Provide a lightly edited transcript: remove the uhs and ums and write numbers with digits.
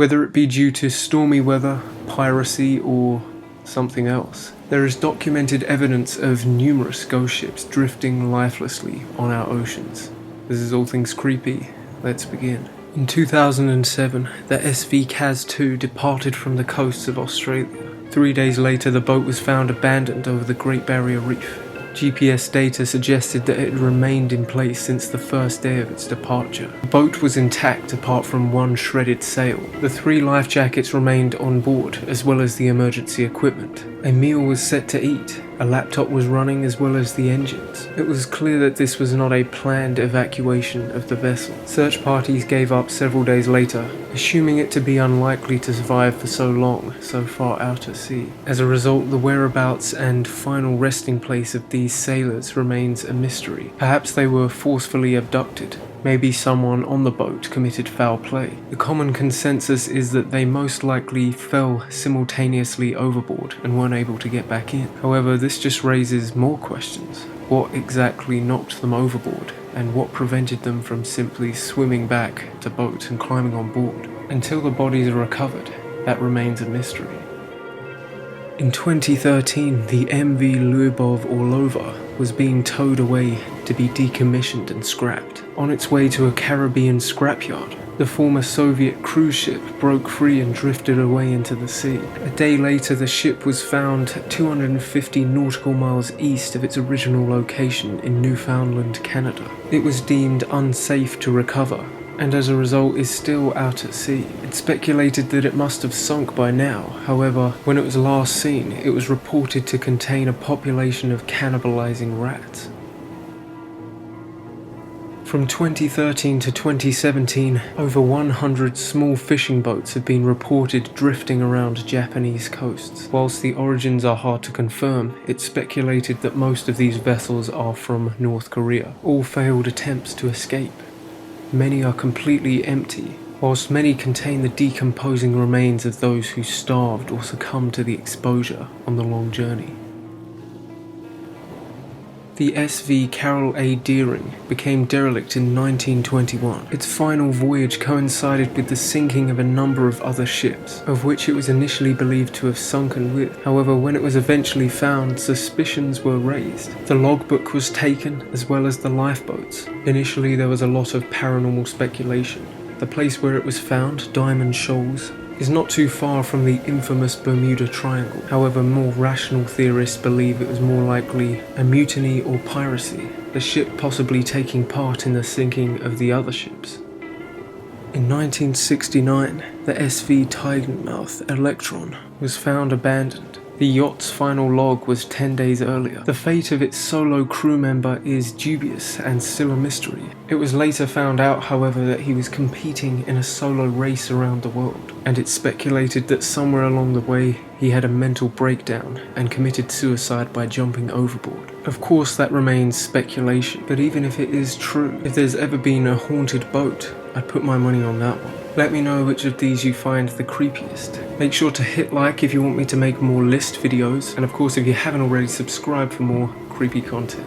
whether it be due to stormy weather, piracy, or something else. There is documented evidence of numerous ghost ships drifting lifelessly on our oceans. This is all things creepy. Let's begin. In 2007, the SV Kaz 2 departed from the coasts of Australia. 3 days later, the boat was found abandoned over the Great Barrier Reef. GPS data suggested that it had remained in place since the first day of its departure. The boat was intact apart from one shredded sail. The 3 life jackets remained on board, as well as the emergency equipment. A meal was set to eat. A laptop was running, as well as the engines. It was clear that this was not a planned evacuation of the vessel. Search parties gave up several days later, assuming it to be unlikely to survive for so long, so far out at sea. As a result, the whereabouts and final resting place of these sailors remains a mystery. Perhaps they were forcefully abducted. Maybe someone on the boat committed foul play. The common consensus is that they most likely fell simultaneously overboard and weren't able to get back in. However, this just raises more questions. What exactly knocked them overboard, and what prevented them from simply swimming back to boat and climbing on board? Until the bodies are recovered, that remains a mystery. In 2013, the MV Lube Orlova was being towed away to be decommissioned and scrapped. On its way to a Caribbean scrapyard, the former Soviet cruise ship broke free and drifted away into the sea. A day later, the ship was found 250 nautical miles east of its original location in Newfoundland, Canada. It was deemed unsafe to recover, and as a result is still out at sea. It's speculated that it must have sunk by now. However, when it was last seen, it was reported to contain a population of cannibalizing rats. From 2013 to 2017, over 100 small fishing boats have been reported drifting around Japanese coasts. Whilst the origins are hard to confirm, it's speculated that most of these vessels are from North Korea. All failed attempts to escape. Many are completely empty, whilst many contain the decomposing remains of those who starved or succumbed to the exposure on the long journey. The SV Carroll A. Deering became derelict in 1921. Its final voyage coincided with the sinking of a number of other ships, of which it was initially believed to have sunken with. However, when it was eventually found, suspicions were raised. The logbook was taken, as well as the lifeboats. Initially, there was a lot of paranormal speculation. The place where it was found, Diamond Shoals, is not too far from the infamous Bermuda Triangle. However, more rational theorists believe it was more likely a mutiny or piracy, the ship possibly taking part in the sinking of the other ships. In 1969, the SV Tidalmouth Electron was found abandoned. The yacht's final log was 10 days earlier. The fate of its solo crew member is dubious and still a mystery. It was later found out, however, that he was competing in a solo race around the world, and it's speculated that somewhere along the way he had a mental breakdown and committed suicide by jumping overboard. Of course, that remains speculation, but even if it is true, if there's ever been a haunted boat, I'd put my money on that one. Let me know which of these you find the creepiest. Make sure to hit like if you want me to make more list videos, and of course if you haven't already, subscribe for more creepy content.